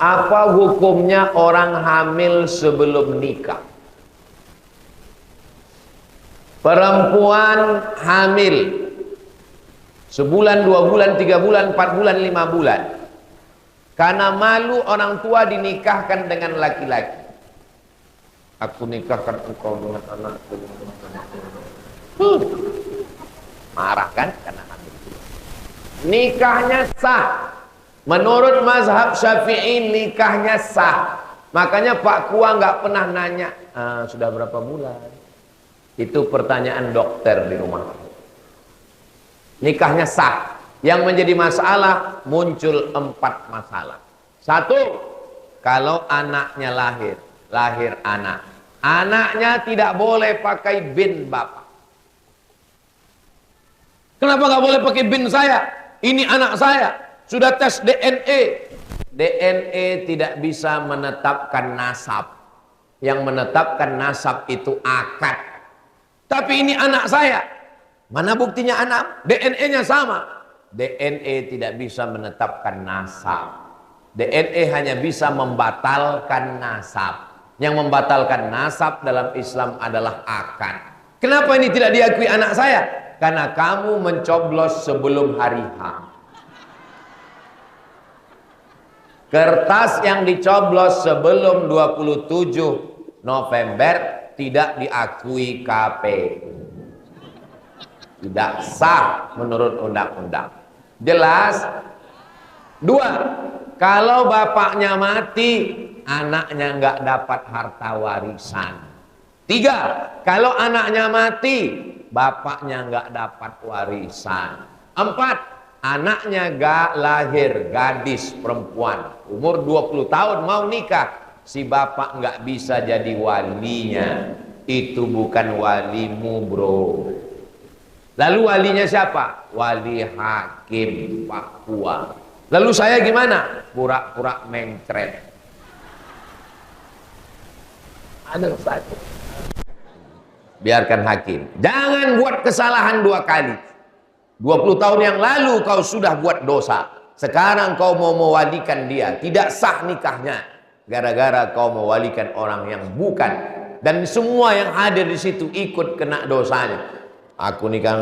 Apa hukumnya orang hamil sebelum nikah? Perempuan hamil sebulan, 2 bulan, 3 bulan, 4 bulan, 5 bulan, karena malu orang tua dinikahkan dengan laki-laki. Aku nikahkan engkau dengan anak. Marah kan karena hamil. Nikahnya sah. Menurut mazhab Syafi'i nikahnya sah. Makanya Pak Kua nggak pernah nanya, sudah berapa bulan? Itu pertanyaan dokter di rumah. Nikahnya sah. Yang menjadi masalah, muncul 4 masalah. 1, kalau anaknya lahir anak. Anaknya tidak boleh pakai bin bapak. Kenapa nggak boleh pakai bin saya? Ini anak saya. Sudah tes DNA. DNA tidak bisa menetapkan nasab. Yang menetapkan nasab itu akad. Tapi ini anak saya. Mana buktinya anak? DNA-nya sama. DNA tidak bisa menetapkan nasab. DNA hanya bisa membatalkan nasab. Yang membatalkan nasab dalam Islam adalah akad. Kenapa ini tidak diakui anak saya? Karena kamu mencoblos sebelum hari H. Kertas yang dicoblos sebelum 27 November tidak diakui KPU. Tidak sah menurut undang-undang. Jelas? 2, kalau bapaknya mati, anaknya nggak dapat harta warisan. 3, kalau anaknya mati, bapaknya nggak dapat warisan. 4, anaknya nggak lahir, gadis perempuan, umur 20 tahun mau nikah, si bapak nggak bisa jadi walinya. Itu bukan walimu, bro. Lalu walinya siapa? Wali hakim Pak Kua. Lalu saya gimana? Pura-pura mencret. Ada satu. Biarkan hakim. Jangan buat kesalahan 2 kali. 20 tahun yang lalu kau sudah buat dosa. Sekarang kau mau mewalikan dia. Tidak sah nikahnya. Gara-gara kau mewalikan orang yang bukan. Dan semua yang hadir di situ ikut kena dosanya. Aku nikah,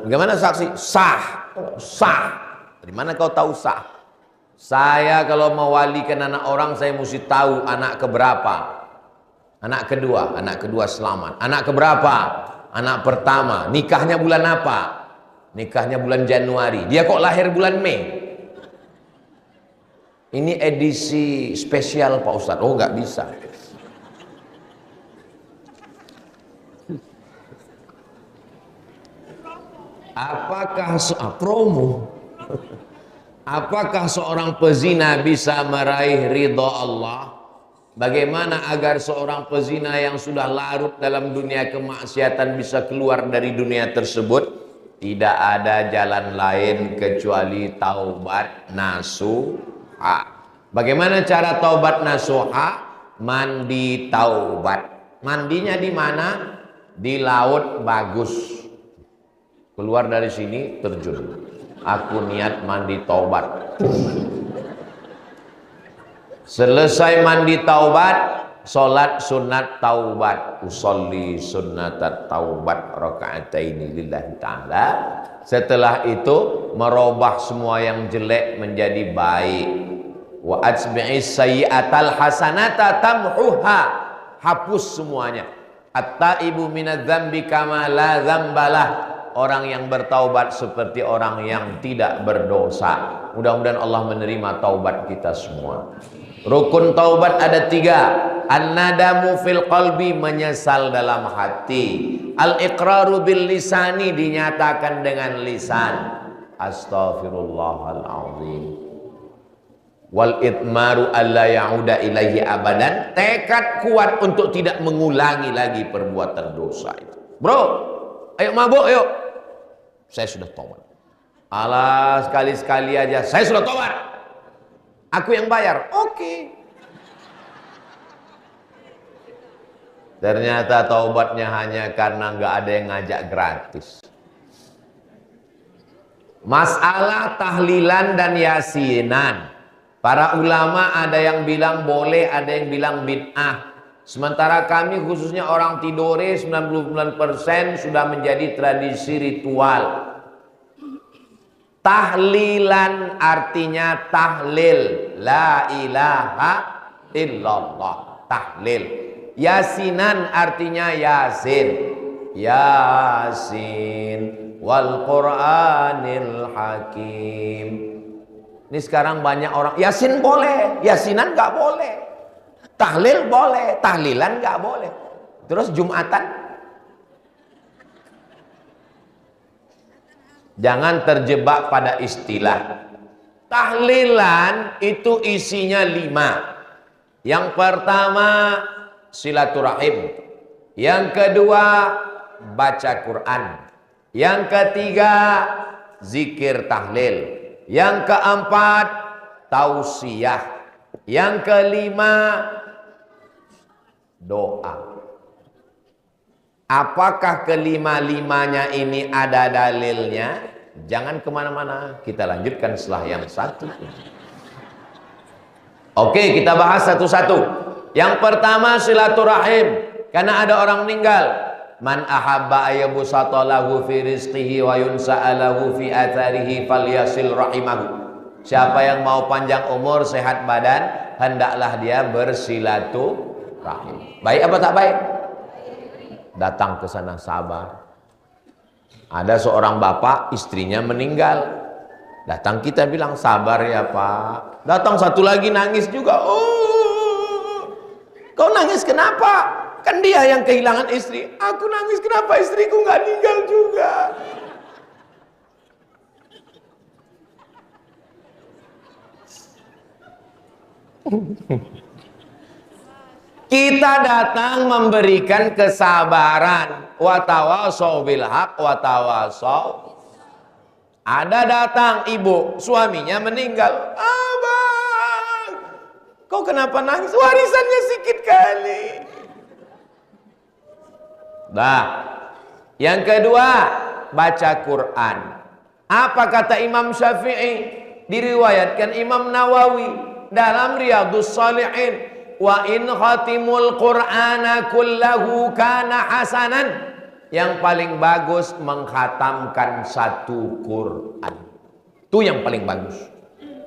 bagaimana saksi? Sah. Sah. Dari mana kau tahu sah? Saya kalau mewalikan anak orang, saya mesti tahu anak keberapa. Anak kedua selamat. Anak keberapa? Anak pertama. Nikahnya bulan apa? Nikahnya bulan Januari. Dia kok lahir bulan Mei? Ini edisi spesial Pak Ustadz. Oh, nggak bisa. Apakah promo? Apakah seorang pezina bisa meraih ridha Allah? Bagaimana agar seorang pezina yang sudah larut dalam dunia kemaksiatan bisa keluar dari dunia tersebut? Tidak ada jalan lain kecuali taubat nasuha. Bagaimana cara taubat nasuha? Mandi taubat. Mandinya di mana? Di laut bagus. Keluar dari sini terjun. Aku niat mandi taubat. Selesai mandi taubat, sholat sunat taubat. Usolli sunnatat taubat raka'ataini lillahi ta'ala. Setelah itu merubah semua yang jelek menjadi baik. Wa atsbi'is sayyi'atal hasanata tamhuha. Hapus semuanya. At-taibu minadz-dzambi kama la dzambalah. Orang yang bertaubat seperti orang yang tidak berdosa. Mudah-mudahan Allah menerima taubat kita semua. Rukun taubat ada 3. An-nadamu fil qalbi, menyesal dalam hati. Al-iqraru bil lisani, dinyatakan dengan lisan. Astaghfirullahaladzim. Wal itmaru alla ya'uda ilaihi abadan, tekad kuat untuk tidak mengulangi lagi perbuatan dosa itu. Bro, ayo mabuk yuk. Saya sudah tobat. Alah, sekali-sekali aja. Saya sudah tobat. Aku yang bayar. Oke. Ternyata taubatnya hanya karena nggak ada yang ngajak gratis. Masalah tahlilan dan yasinan. Para ulama ada yang bilang boleh, ada yang bilang bid'ah. Sementara kami khususnya orang Tidore 99% sudah menjadi tradisi ritual. Tahlilan artinya tahlil, la ilaha illallah, tahlil. Yasinan artinya yasin, yasin wal Qur'anil hakim. Ini sekarang banyak orang yasin boleh, yasinan nggak boleh, tahlil boleh, tahlilan nggak boleh. Terus Jumatan, jangan terjebak pada istilah. Tahlilan itu isinya 5. Yang pertama silaturahim, yang kedua baca Quran, yang ketiga zikir tahlil, yang keempat tausiah, yang kelima doa. Apakah kelima-limanya ini ada dalilnya? Jangan kemana-mana, kita lanjutkan setelah yang satu. Oke, kita bahas satu-satu. Yang pertama silaturahim, karena ada orang meninggal. Man ahabba ayyabusata lahu fi rizqihi wa yunsa'alahu fi atharihi falyasil rahimahu. Siapa yang mau panjang umur, sehat badan, hendaklah dia bersilaturahim. Baik apa tak baik? Datang ke sana sabar. Ada seorang bapak, istrinya meninggal. Datang kita bilang sabar ya Pak. Datang satu lagi nangis juga. Oh, kau nangis kenapa? Kan dia yang kehilangan istri. Aku nangis kenapa istriku nggak meninggal juga. Kita datang memberikan kesabaran. Wa tawasau bil haq wa tawasau. Ada datang ibu, suaminya meninggal. Abang, kau kenapa nangis? Warisannya sedikit kali. Nah, yang kedua baca Quran. Apa kata Imam Syafi'i? Diriwayatkan Imam Nawawi dalam Riyadhus Shalihin, wa in khatimul Qur'ana kullahu kana hasanan. Yang paling bagus menghatamkan satu Quran. Itu yang paling bagus.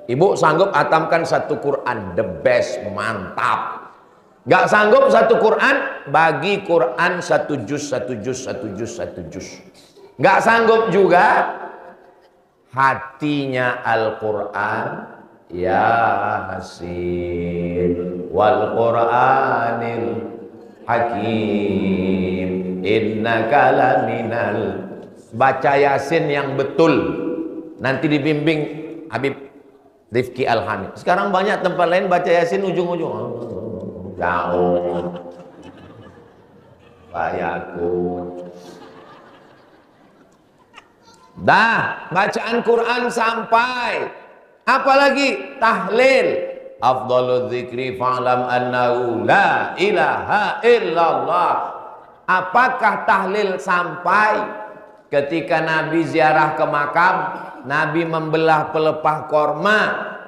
Ibu sanggup hatamkan satu Quran, the best, mantap. Gak sanggup satu Quran, bagi Quran satu juz. Gak sanggup juga, hatinya Al-Quran, Yasin wal Quranil Hakim innaka laminal. Baca Yasin yang betul, nanti dibimbing Habib Rifki Al-Hamid. Sekarang banyak tempat lain baca Yasin ujung-ujung jauh bayakun. Dah, bacaan Quran sampai. Apalagi tahlil. Afdhalul dzikri fa'lam annahu la ilaha illallah. Apakah tahlil sampai ketika Nabi ziarah ke makam, Nabi membelah pelepah korma,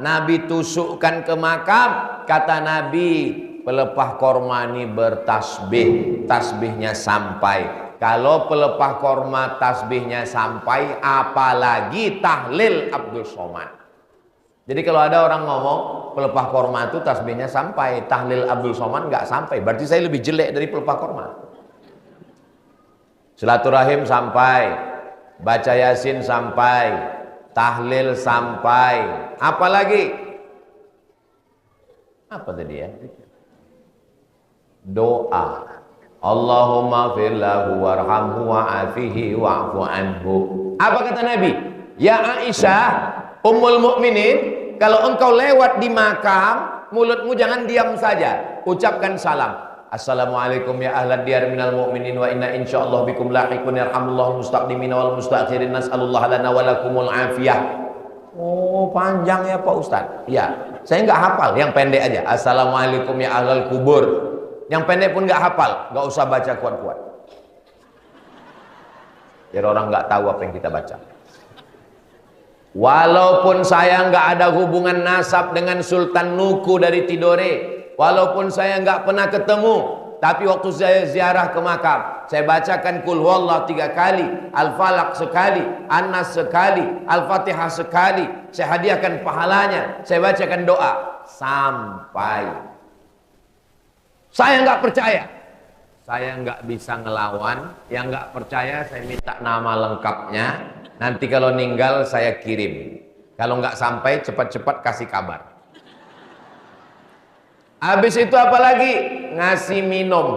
Nabi tusukkan ke makam, kata Nabi, pelepah korma ini bertasbih, tasbihnya sampai. Kalau pelepah korma tasbihnya sampai, apalagi tahlil Abdul Somad. Jadi kalau ada orang ngomong pelepah korma itu tasbihnya sampai, tahlil Abdul Somad nggak sampai, berarti saya lebih jelek dari pelepah korma. Silaturahim sampai, baca Yasin sampai, tahlil sampai, apalagi? Apa tadi ya? Doa. Allahumma firlahu warhamhu wa'afihi wa'fu anhu. Apa kata Nabi? Ya Aisyah, Ummul Mukminin, kalau engkau lewat di makam, mulutmu jangan diam saja, ucapkan salam. Assalamualaikum ya ahlad diyar minal mu'minin wa inna insyaallah bikum lahiqun yarhamullahu mustaqdimin wal mustakhirin nas'alullah lana wa lakumul afiyah. Oh, panjang ya Pak Ustaz. Ya, saya nggak hafal, yang pendek aja. Assalamualaikum ya ahlal kubur. Yang pendek pun nggak hafal, nggak usah baca kuat-kuat. Biar orang nggak tahu apa yang kita baca. Walaupun saya nggak ada hubungan nasab dengan Sultan Nuku dari Tidore, walaupun saya nggak pernah ketemu, tapi waktu saya ziarah ke makam, saya bacakan Qul Huwallah 3 kali, Al-Falaq sekali, An-Nas sekali, Al-Fatihah sekali, saya hadiahkan pahalanya, saya bacakan doa sampai saya nggak percaya. Saya nggak bisa ngelawan. Yang nggak percaya saya minta nama lengkapnya. Nanti kalau ninggal saya kirim. Kalau nggak sampai cepat-cepat kasih kabar. Habis itu apa lagi? Ngasih minum.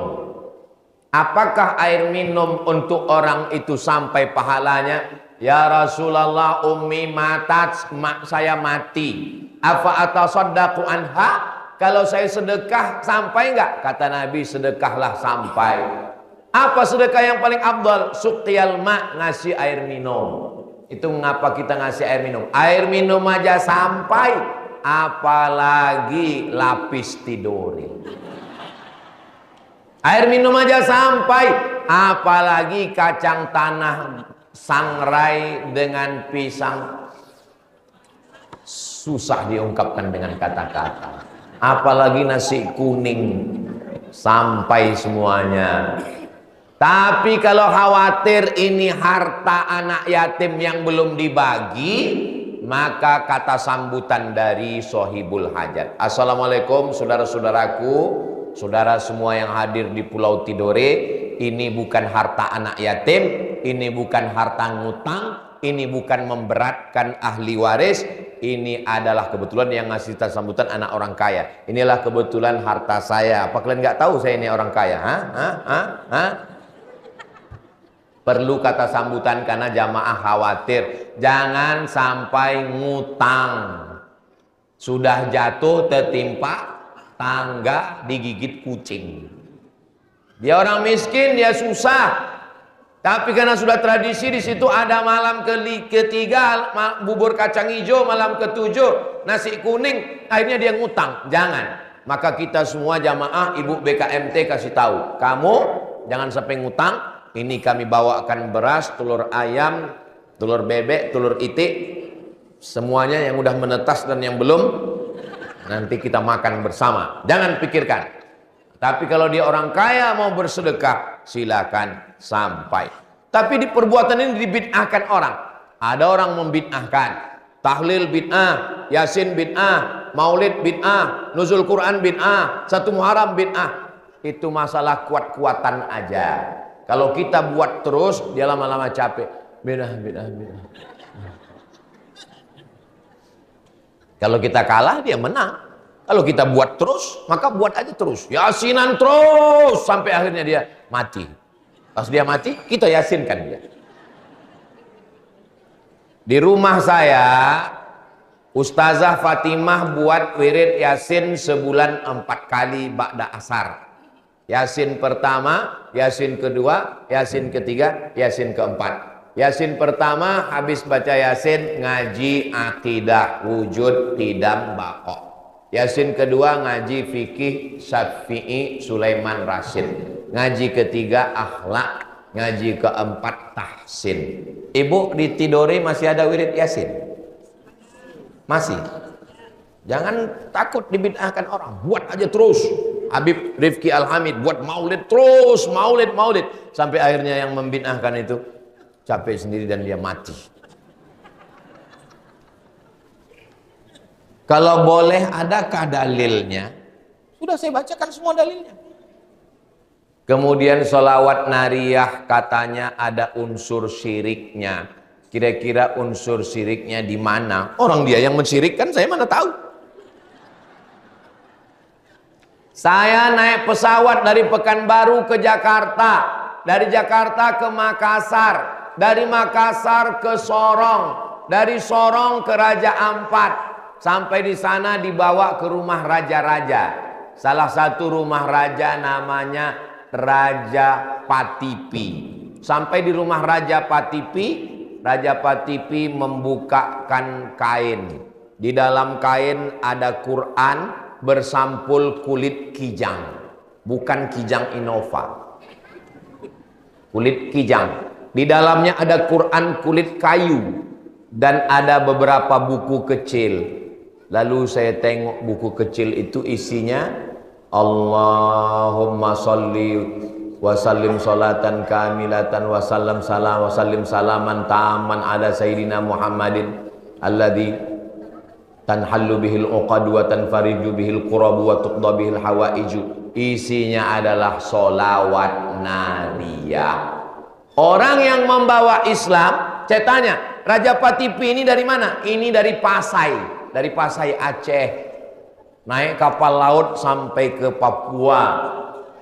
Apakah air minum untuk orang itu sampai pahalanya? Ya Rasulullah, ummi matat, mak saya mati. Afa atasaddaqu anha? Kalau saya sedekah sampai enggak? Kata Nabi, sedekahlah sampai. Apa sedekah yang paling afdal? Suqyal ma, ngasih air minum. Itu mengapa kita ngasih air minum? Air minum aja sampai, apalagi lapis tidore. Air minum aja sampai, apalagi kacang tanah sangrai dengan pisang. Susah diungkapkan dengan kata-kata. Apalagi nasi kuning sampai semuanya. Tapi kalau khawatir ini harta anak yatim yang belum dibagi, maka kata sambutan dari Sohibul Hajat. Assalamualaikum saudara-saudaraku, saudara semua yang hadir di Pulau Tidore. Ini bukan harta anak yatim, ini bukan harta ngutang, ini bukan memberatkan ahli waris. Ini adalah kebetulan yang ngasih sambutan anak orang kaya. Inilah kebetulan harta saya. Apa kalian nggak tahu saya ini orang kaya? Perlu kata sambutan karena jamaah khawatir. Jangan sampai ngutang. Sudah jatuh tertimpa tangga digigit kucing. Dia orang miskin, dia susah. Tapi karena sudah tradisi di situ ada malam ketiga bubur kacang hijau, malam ketujuh nasi kuning, akhirnya dia ngutang. Jangan. Maka kita semua jamaah Ibu BKMT kasih tahu, kamu jangan sampai ngutang. Ini kami bawakan beras, telur ayam, telur bebek, telur itik, semuanya yang udah menetas dan yang belum, nanti kita makan bersama. Jangan pikirkan. Tapi kalau dia orang kaya mau bersedekah, silakan sampai. Tapi di perbuatan ini dibid'ahkan orang. Ada orang membid'ahkan. Tahlil bid'ah, Yasin bid'ah, Maulid bid'ah, Nuzul Quran bid'ah, 1 Muharram bid'ah. Itu masalah kuat-kuatan aja. Kalau kita buat terus, dia lama-lama capek. Bid'ah. Kalau kita kalah, dia menang. Kalau kita buat terus, maka buat aja terus. Yasinan terus sampai akhirnya dia mati. Pas dia mati, kita yasinkan dia. Di rumah saya, Ustazah Fatimah buat wirid Yasin sebulan 4 kali ba'da asar. Yasin pertama, Yasin kedua, Yasin ketiga, Yasin keempat. Yasin pertama habis baca Yasin ngaji akidah wujud qidam baqo. Yasin kedua ngaji fikih Syafi'i Sulaiman Rasyid. Ngaji ketiga akhlak, ngaji keempat tahsin. Ibu di Tidore masih ada wirid Yasin? Masih. Jangan takut dibid'ahkan orang, buat aja terus. Habib Rifki Al-Hamid buat maulid terus, maulid sampai akhirnya yang membid'ahkan itu capek sendiri dan dia mati. Kalau boleh, adakah dalilnya? Sudah saya bacakan semua dalilnya. Kemudian sholawat nariyah katanya ada unsur syiriknya. Kira-kira unsur syiriknya di mana? Orang dia yang mensyirikkan, saya mana tahu. Saya naik pesawat dari Pekanbaru ke Jakarta, dari Jakarta ke Makassar, dari Makassar ke Sorong, dari Sorong ke Raja Ampat. Sampai di sana dibawa ke rumah raja-raja. Salah satu rumah raja namanya Raja Patipi. Sampai di rumah Raja Patipi membukakan kain. Di dalam kain ada Quran bersampul kulit kijang. Bukan kijang Innova. Kulit kijang. Di dalamnya ada Quran kulit kayu. Dan ada beberapa buku kecil. Lalu saya tengok buku kecil itu isinya Allahumma salli wa sallim salatan kamilatan wa sallam salam wa sallim salaman taman ala sayyidina Muhammadin alladhi tanhallu bihil uqad wa tanfariju bihil qurab wa tuqda bihil hawaiju. Isinya adalah solawat nariyah. Orang yang membawa Islam, saya tanya, Raja Patipi ini dari mana? Ini dari Pasai Aceh. Naik kapal laut sampai ke Papua.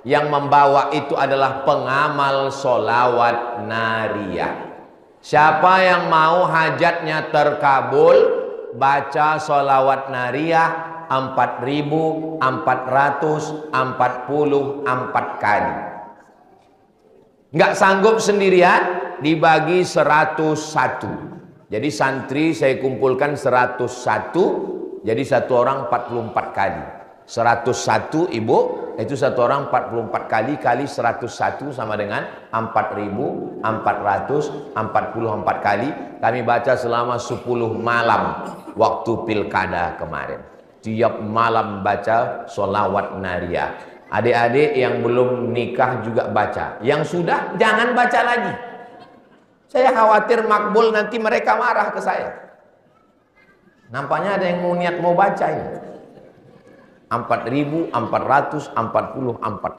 Yang membawa itu adalah pengamal solawat nariyah. Siapa yang mau hajatnya terkabul, baca solawat nariyah 4.444 kali. Nggak sanggup sendirian, dibagi 101. Jadi santri saya kumpulkan 101, jadi satu orang 44 kali. 101 ibu, itu satu orang 44 kali, kali 101 sama dengan 4.444 kali. Kami baca selama 10 malam waktu pilkada kemarin. Tiap malam baca solawat nariyah. Adik-adik yang belum nikah juga baca. Yang sudah jangan baca lagi. Saya khawatir makbul nanti mereka marah ke saya. Nampaknya ada yang mau niat mau baca ini. 4.444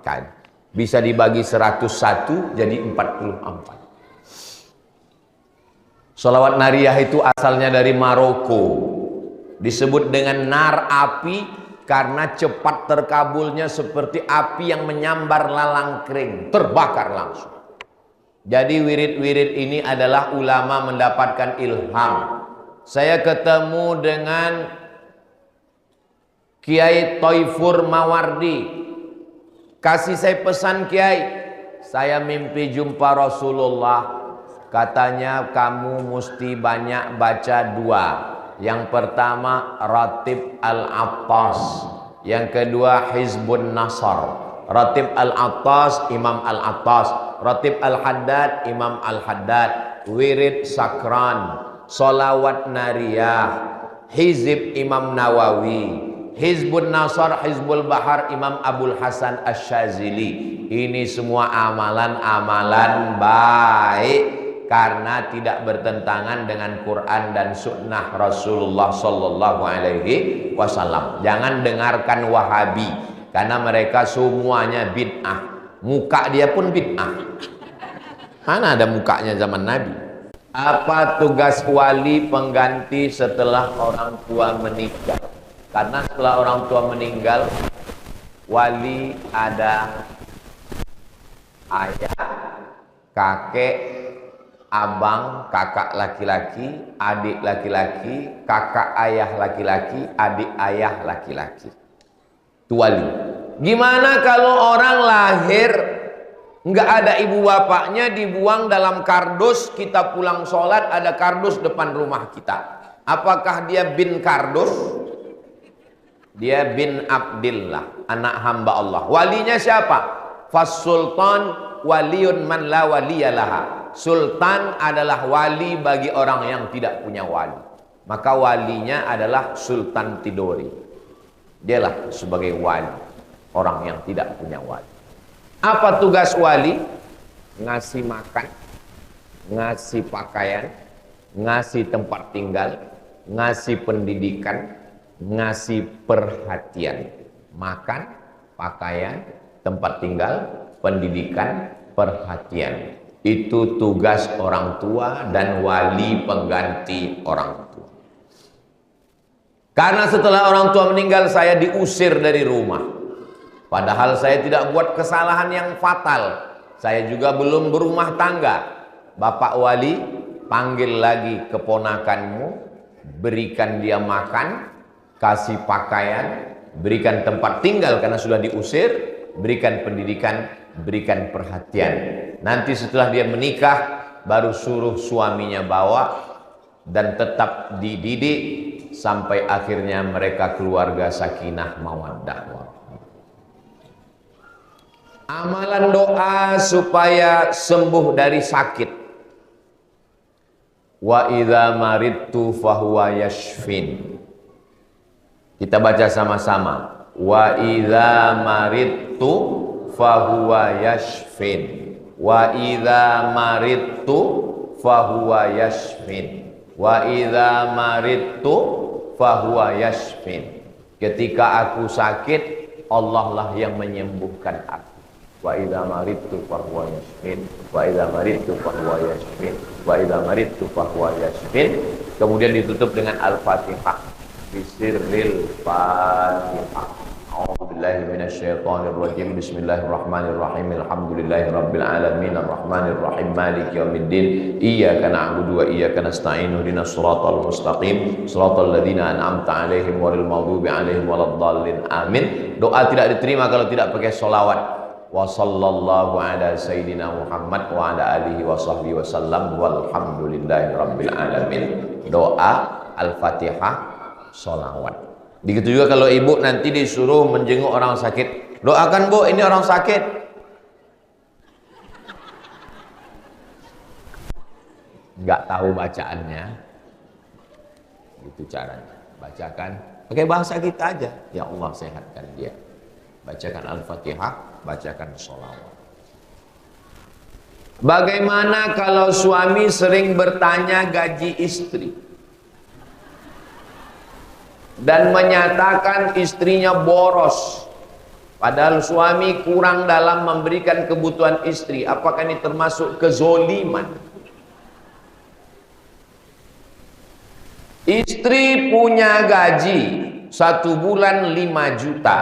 kali. Bisa dibagi 101 jadi 44. Solawat nariyah itu asalnya dari Maroko. Disebut dengan nar api karena cepat terkabulnya seperti api yang menyambar lalang kering, terbakar langsung. Jadi wirid-wirid ini adalah ulama mendapatkan ilham. Saya ketemu dengan Kiai Toifur Mawardi. Kasih saya pesan, Kiai, saya mimpi jumpa Rasulullah. Katanya kamu mesti banyak baca dua. Yang pertama Ratib Al-Attas, yang kedua Hizbun Nasr. Ratib Al-Attas Imam Al-Attas, Ratib Al-Haddad Imam Al-Haddad, Wirid Sakran, Solawat Nariyah, Hizib Imam Nawawi, Hizbun Nasr Hizbul Bahar Imam Abul Hasan Asy-Syadzili. Ini semua amalan-amalan baik karena tidak bertentangan dengan Quran dan sunnah Rasulullah Sallallahu Alaihi Wasallam. Jangan dengarkan Wahabi karena mereka semuanya bid'ah. Muka dia pun bid'ah. Mana ada mukanya zaman Nabi? Apa tugas wali pengganti setelah orang tua meninggal? Karena setelah orang tua meninggal, wali ada ayah, kakek, abang, kakak laki-laki, adik laki-laki, kakak ayah laki-laki, adik ayah laki-laki. Itu wali. Gimana kalau orang lahir nggak ada ibu bapaknya, dibuang dalam kardus, kita pulang sholat ada kardus depan rumah kita. Apakah dia bin kardus? Dia bin Abdillah, anak hamba Allah. Walinya siapa? Fas sultan waliyun man la waliyalaha. Sultan adalah wali bagi orang yang tidak punya wali. Maka walinya adalah Sultan Tidore. Dialah sebagai wali orang yang tidak punya wali. Apa tugas wali? Ngasih makan, ngasih pakaian, ngasih tempat tinggal, ngasih pendidikan, ngasih perhatian. Makan, pakaian, tempat tinggal, pendidikan, perhatian. Itu tugas orang tua dan wali pengganti orang tua. Karena setelah orang tua meninggal saya diusir dari rumah. Padahal saya tidak buat kesalahan yang fatal. Saya juga belum berumah tangga. Bapak wali, panggil lagi keponakanmu, berikan dia makan, kasih pakaian, berikan tempat tinggal karena sudah diusir, berikan pendidikan, berikan perhatian. Nanti setelah dia menikah baru suruh suaminya bawa dan tetap dididik sampai akhirnya mereka keluarga sakinah mawaddah. Amalan doa supaya sembuh dari sakit. Wa idza maridtu fahuwa yashfin. Kita baca sama-sama. Wa idza maridtu fahuwa yashfin. Wa idza maridtu fahuwa yashfin. Wa idza maridtu fahuwa yashfin. Ketika aku sakit, Allah lah yang menyembuhkan aku. Wa idza maridtu fahuwa yashfin. Wa idza maridtu fahuwa yashfin. Wa idza maridtu fahuwa yashfin. Kemudian ditutup dengan Al-Fatihah. Bisirril Fatihah. A'udzubillahi minasyaitonir rajim. Bismillahirrahmanirrahim. Alhamdulillahirabbil alamin arrahmanir rahim maliki yaumiddin. Iyyaka na'budu wa iyyaka nasta'in. Ihdinas siratal mustaqim. Siratal ladzina an'amta 'alaihim ghairil maghdubi 'alaihim waladdallin. Amin. Doa tidak diterima kalau tidak pakai sholawat. Wa sallallahu ala sayyidina Muhammad wa ala alihi wa sahbihi wasallam walhamdulillahi rabbil alamin. Doa Al-Fatihah, sholawat. Begitu juga kalau ibu nanti disuruh menjenguk orang sakit, doakan bu, ini orang sakit. Nggak tahu bacaannya, itu caranya. Bacakan pakai bahasa kita aja. Ya Allah sehatkan dia. Bacakan Al-Fatihah, bacakan sholawat. Bagaimana kalau suami sering bertanya gaji istri dan menyatakan istrinya boros, padahal suami kurang dalam memberikan kebutuhan istri? Apakah ini termasuk kezoliman? Istri punya gaji 1 bulan 5 juta,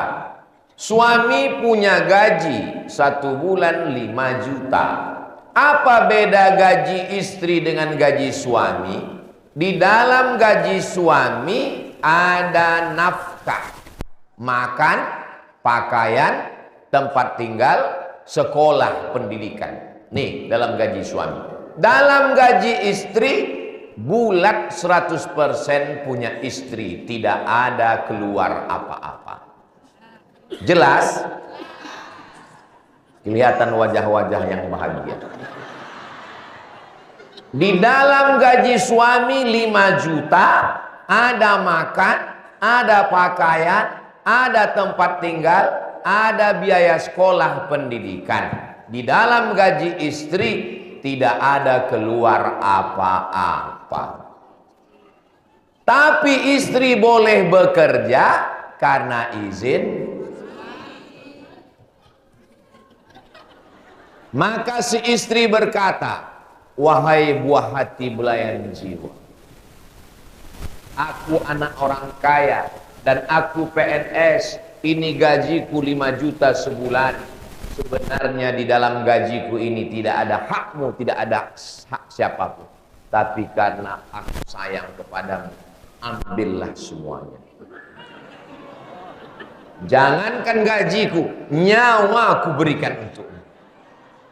suami punya gaji 1 bulan 5 juta. Apa beda gaji istri dengan gaji suami? Di dalam gaji suami ada nafkah, makan, pakaian, tempat tinggal, sekolah, pendidikan. Nih dalam gaji suami. Dalam gaji istri bulat 100% punya istri, tidak ada keluar apa-apa. Jelas? Kelihatan wajah-wajah yang bahagia. Di dalam gaji suami 5 juta, ada makan, ada pakaian, ada tempat tinggal, ada biaya sekolah pendidikan. Di dalam gaji istri tidak ada keluar apa-apa. Tapi istri boleh bekerja karena izin. Maka si istri berkata, wahai buah hati belayan jiwa, aku anak orang kaya dan aku PNS, ini gajiku 5 juta sebulan. Sebenarnya di dalam gajiku ini tidak ada hakmu, tidak ada hak siapapun. Tapi karena aku sayang kepadamu, ambillah semuanya. Jangankan gajiku, nyawa aku berikan untukmu.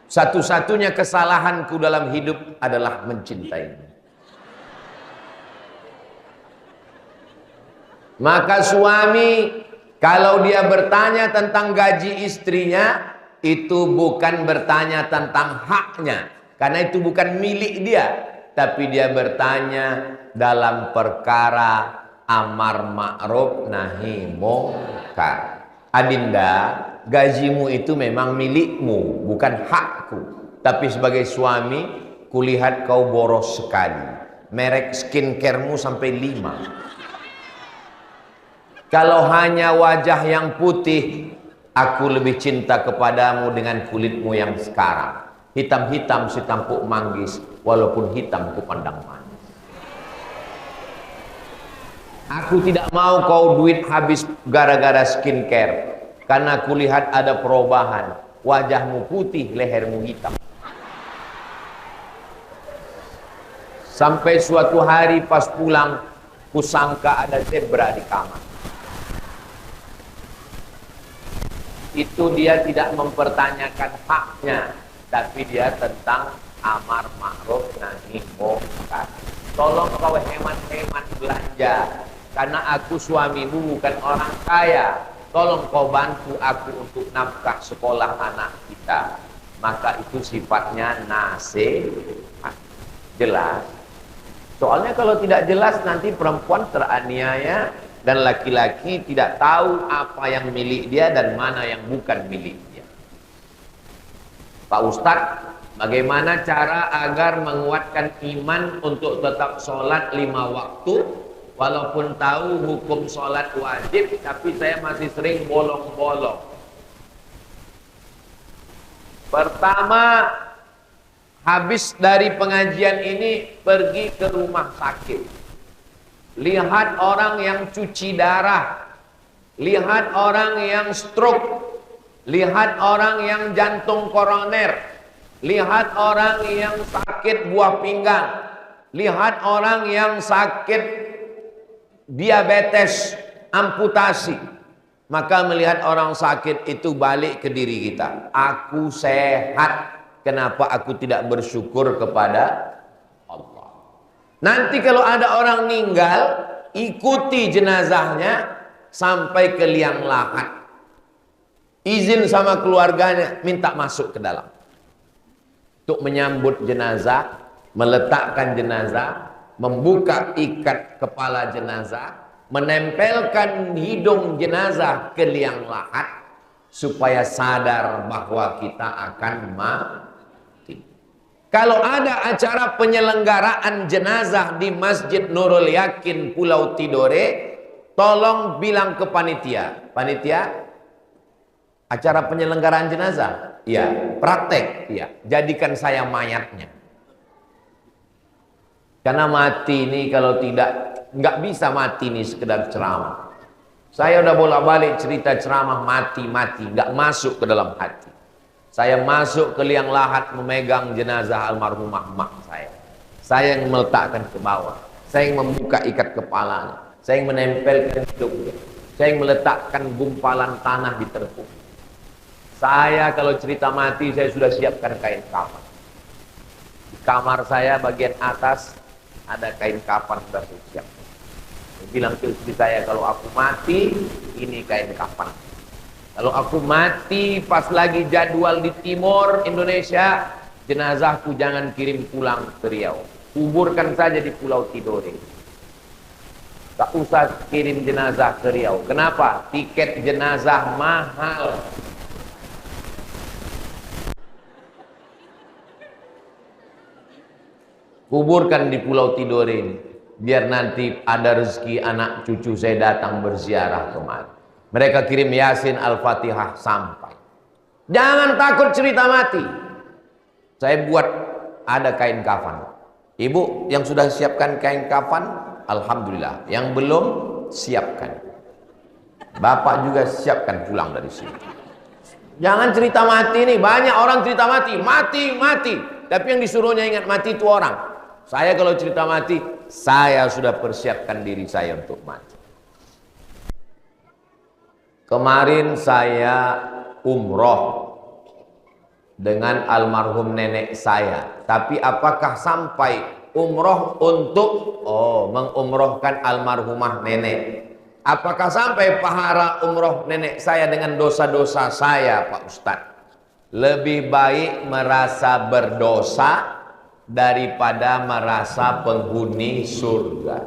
Satu-satunya kesalahanku dalam hidup adalah mencintaimu. Maka suami kalau dia bertanya tentang gaji istrinya, itu bukan bertanya tentang haknya, karena itu bukan milik dia, tapi dia bertanya dalam perkara amar ma'ruf nahi munkar. Adinda, gajimu itu memang milikmu, bukan hakku. Tapi sebagai suami, kulihat kau boros sekali. Merek skincaremu sampai 5. Kalau hanya wajah yang putih, aku lebih cinta kepadamu dengan kulitmu yang sekarang. Hitam-hitam si tampuk manggis, walaupun hitam ku pandang manis. Aku tidak mau kau duit habis gara-gara skincare, karena kulihat ada perubahan. Wajahmu putih, lehermu hitam. Sampai suatu hari pas pulang, kusangka ada zebra di kamar. Itu dia tidak mempertanyakan haknya, tapi dia tentang amar ma'ruf nahi munkar. Tolong kau hemat-hemat belanja, karena aku suamimu bukan orang kaya. Tolong kau bantu aku untuk nafkah sekolah anak kita. Maka itu sifatnya nasihat. Jelas. Soalnya kalau tidak jelas nanti perempuan teraniaya dan laki-laki tidak tahu apa yang milik dia dan mana yang bukan milik dia. Pak Ustadz, bagaimana cara agar menguatkan iman untuk tetap sholat 5 waktu walaupun tahu hukum sholat wajib tapi saya masih sering bolong-bolong? Pertama, habis dari pengajian ini pergi ke rumah sakit. Lihat orang yang cuci darah, lihat orang yang stroke, lihat orang yang jantung koroner, lihat orang yang sakit buah pinggang, lihat orang yang sakit diabetes, amputasi. Maka melihat orang sakit itu balik ke diri kita. Aku sehat. Kenapa aku tidak bersyukur kepada Allah? Nanti kalau ada orang meninggal, ikuti jenazahnya sampai ke liang lahat. Izin sama keluarganya, minta masuk ke dalam. Untuk menyambut jenazah, meletakkan jenazah, membuka ikat kepala jenazah, menempelkan hidung jenazah ke liang lahat, supaya sadar bahwa kita akan mati. Kalau ada acara penyelenggaraan jenazah di Masjid Nurul Yakin Pulau Tidore, tolong bilang ke panitia. Panitia, acara penyelenggaraan jenazah? Iya. Praktek? Iya. Jadikan saya mayatnya. Karena mati ini kalau tidak, nggak bisa mati ini sekedar ceramah. Saya udah bolak-balik cerita ceramah mati-mati, nggak masuk ke dalam hati. Saya masuk ke liang lahat memegang jenazah almarhumah mak saya. Saya yang meletakkan ke bawah. Saya yang membuka ikat kepalanya. Saya yang menempelkan hidungnya. Saya yang meletakkan gumpalan tanah di terpung. Saya kalau cerita mati, saya sudah siapkan kain kafan. Di kamar saya bagian atas ada kain kafan sudah saya siapkan. Saya bilang ke istri saya, kalau aku mati, ini kain kafan. Kalau aku mati pas lagi jadwal di timur Indonesia, jenazahku jangan kirim pulang ke Riau. Kuburkan saja di Pulau Tidore. Tak usah kirim jenazah ke Riau. Kenapa? Tiket jenazah mahal. Kuburkan di Pulau Tidore ini. Biar nanti ada rezeki anak cucu saya datang berziarah kemari. Mereka kirim Yasin Al-Fatihah sampai. Jangan takut cerita mati. Saya buat ada kain kafan. Ibu yang sudah siapkan kain kafan, alhamdulillah. Yang belum, siapkan. Bapak juga siapkan pulang dari sini. Jangan cerita mati nih. Banyak orang cerita mati. Mati. Tapi yang disuruhnya ingat mati itu orang. Saya kalau cerita mati, saya sudah persiapkan diri saya untuk mati. Kemarin saya umroh dengan almarhum nenek saya. Tapi apakah sampai umroh untuk mengumrohkan almarhumah nenek? Apakah sampai pahala umroh nenek saya dengan dosa-dosa saya, Pak Ustadz? Lebih baik merasa berdosa daripada merasa penghuni surga.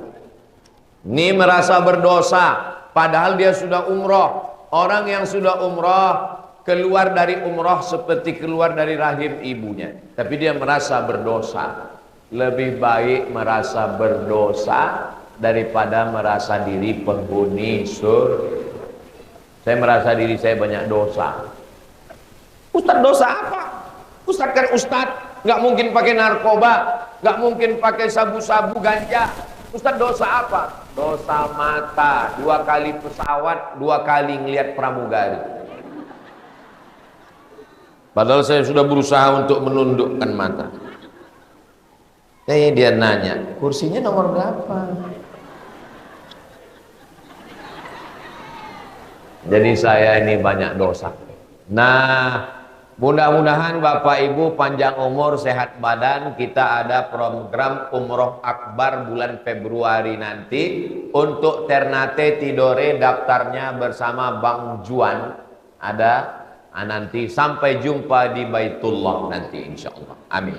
Ini merasa berdosa, padahal dia sudah umroh. Orang yang sudah umroh keluar dari umroh seperti keluar dari rahim ibunya, tapi dia merasa berdosa. Lebih baik merasa berdosa daripada merasa diri penghuni surga. Saya merasa diri saya banyak dosa. Ustadz dosa apa? Ustadz kan ustadz, nggak mungkin pakai narkoba, nggak mungkin pakai sabu-sabu ganja. Ustadz dosa apa? Dosa mata, 2 kali pesawat, 2 kali ngelihat pramugari. Padahal saya sudah berusaha untuk menundukkan mata. Dia nanya, kursinya nomor berapa? Jadi saya ini banyak dosa. Nah, mudah-mudahan Bapak Ibu panjang umur, sehat badan. Kita ada program Umroh Akbar bulan Februari nanti untuk Ternate Tidore, daftarnya bersama Bang Juan. Ada nanti. Sampai jumpa di Baitullah nanti insya Allah. Amin.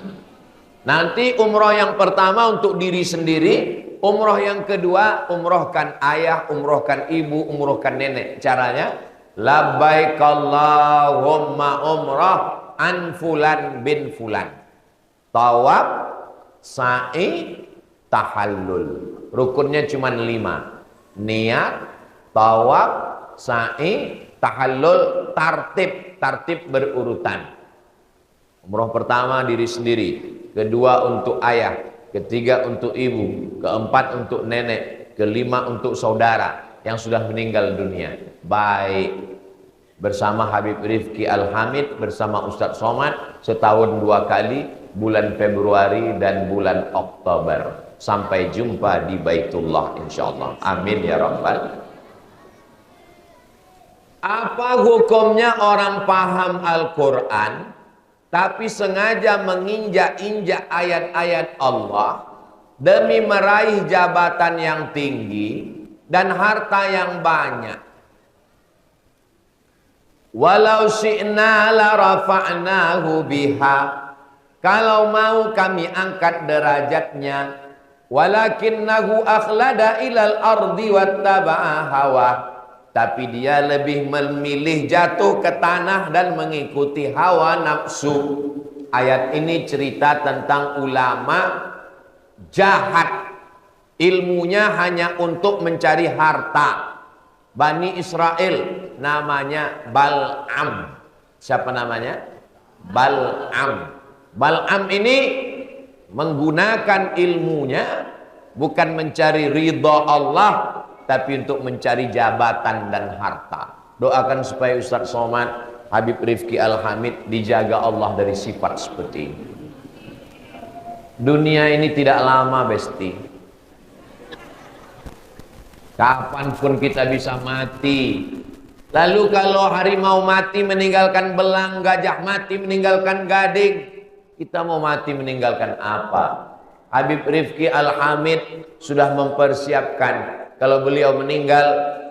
Nanti umroh yang pertama untuk diri sendiri, umroh yang kedua umrohkan ayah, umrohkan ibu, umrohkan nenek. Caranya labbaik Allahumma umrah an fulan bin fulan. Tawaf, sa'i, tahallul. Rukunnya cuma 5. Niat, tawaf, sa'i, tahallul, tartib berurutan. Umroh pertama diri sendiri, kedua untuk ayah, ketiga untuk ibu, keempat untuk nenek, kelima untuk saudara yang sudah meninggal dunia. Baik, bersama Habib Rifki Al-Hamid, bersama Ustadz Somad, setahun 2 kali, bulan Februari dan bulan Oktober. Sampai jumpa di Baitullah insyaallah. Amin ya rabbal. Apa hukumnya orang paham Al-Quran tapi sengaja menginjak-injak ayat-ayat Allah demi meraih jabatan yang tinggi dan harta yang banyak? Walau syi'na la rafa'nahu biha, kalau mau kami angkat derajatnya, walakinnahu akhlada ilal ardi wattaba'a hawa, tapi dia lebih memilih jatuh ke tanah dan mengikuti hawa nafsu. Ayat ini cerita tentang ulama jahat, ilmunya hanya untuk mencari harta. Bani Israel namanya Bal'am. Siapa namanya? Bal'am. Bal'am ini menggunakan ilmunya bukan mencari ridha Allah, tapi untuk mencari jabatan dan harta. Doakan supaya Ustadz Somad, Habib Rifki Al-Hamid dijaga Allah dari sifat seperti ini. Dunia ini tidak lama, besti. Kapanpun kita bisa mati. Lalu kalau harimau mati meninggalkan belang, gajah mati meninggalkan gading, kita mau mati meninggalkan apa? Habib Rifki Al-Hamid sudah mempersiapkan. Kalau beliau meninggal,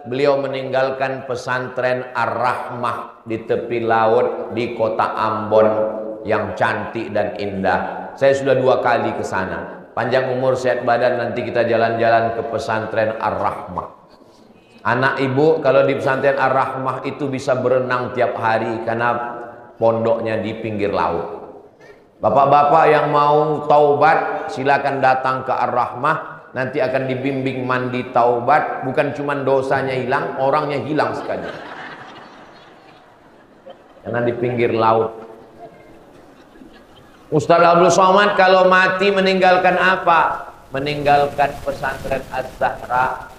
beliau meninggalkan pesantren Ar-Rahmah di tepi laut di kota Ambon yang cantik dan indah. Saya sudah 2 kali ke sana. Panjang umur sehat badan, nanti kita jalan-jalan ke pesantren Ar-Rahmah. Anak ibu kalau di pesantren Ar-Rahmah itu bisa berenang tiap hari karena pondoknya di pinggir laut. Bapak-bapak yang mau taubat silakan datang ke Ar-Rahmah. Nanti akan dibimbing mandi taubat, bukan cuma dosanya hilang, orangnya hilang sekali. Karena di pinggir laut. Ustaz Abdul Somad kalau mati meninggalkan apa? Meninggalkan pesantren Az-Zahra,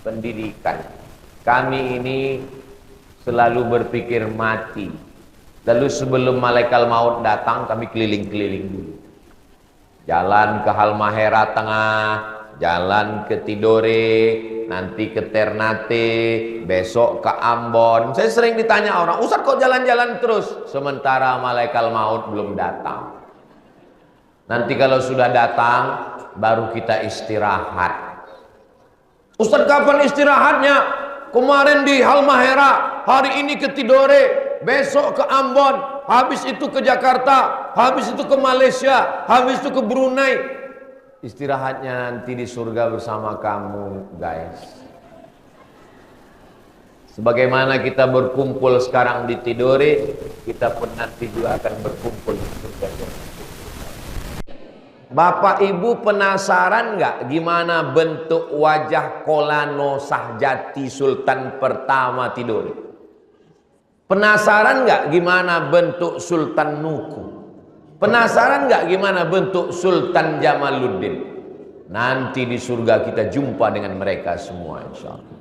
pendidikan. Kami ini selalu berpikir mati. Lalu sebelum malaikat maut datang, kami keliling-keliling dulu. Jalan ke Halmahera Tengah, jalan ke Tidore, nanti ke Ternate, besok ke Ambon. Saya sering ditanya orang, Ustaz kok jalan-jalan terus? Sementara malaikat maut belum datang. Nanti kalau sudah datang, baru kita istirahat. Ustaz kapan istirahatnya? Kemarin di Halmahera, hari ini ke Tidore, besok ke Ambon, habis itu ke Jakarta, habis itu ke Malaysia, habis itu ke Brunei. Istirahatnya nanti di surga bersama kamu, guys. Sebagaimana kita berkumpul sekarang di Tidore, kita pun nanti juga akan berkumpul di surga. Bapak Ibu penasaran nggak gimana bentuk wajah Kolano Sahjati Sultan pertama Tidore? Penasaran nggak gimana bentuk Sultan Nuku? Penasaran nggak gimana bentuk Sultan Jamaluddin? Nanti di surga kita jumpa dengan mereka semua, insya Allah.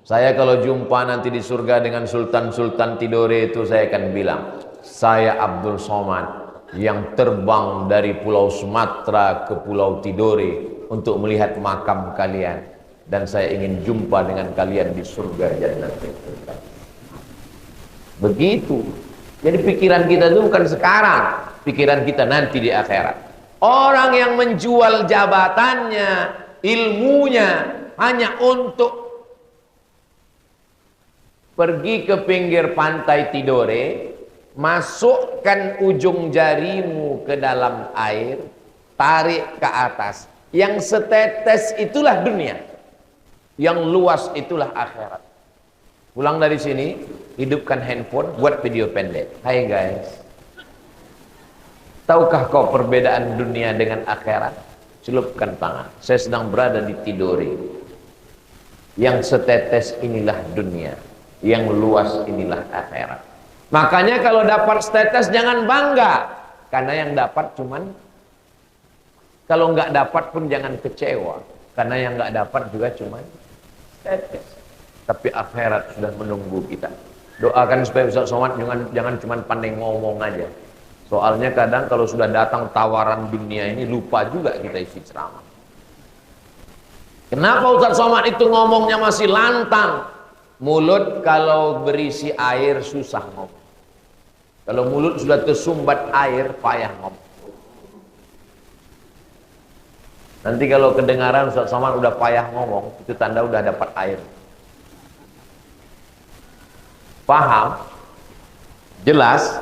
Saya kalau jumpa nanti di surga dengan Sultan-Sultan Tidore itu, saya akan bilang, saya Abdul Somad yang terbang dari Pulau Sumatera ke Pulau Tidore untuk melihat makam kalian, dan saya ingin jumpa dengan kalian di surga Jannah. Begitu. Jadi pikiran kita itu bukan sekarang, pikiran kita nanti di akhirat. Orang yang menjual jabatannya, ilmunya hanya untuk pergi ke pinggir pantai Tidore, masukkan ujung jarimu ke dalam air, tarik ke atas. Yang setetes itulah dunia, yang luas itulah akhirat. Pulang dari sini, hidupkan handphone, buat video pendek. Hai guys, tahukah kau perbedaan dunia dengan akhirat? Celupkan tangan. Saya sedang berada di Tidore. Yang setetes inilah dunia, yang luas inilah akhirat. Makanya kalau dapat setetes jangan bangga, karena yang dapat cuman, kalau nggak dapat pun jangan kecewa, karena yang nggak dapat juga cuman setetes. Tapi akhirat sudah menunggu kita. Doakan supaya Ustaz Somad jangan cuma pandai ngomong aja. Soalnya kadang kalau sudah datang tawaran dunia ini, lupa juga kita isi ceramah. Kenapa Ustaz Somad itu ngomongnya masih lantang? Mulut kalau berisi air susah ngomong. Kalau mulut sudah tersumbat air, payah ngomong. Nanti kalau kedengaran Ustaz Somad udah payah ngomong, itu tanda udah dapat air. Paham? Jelas?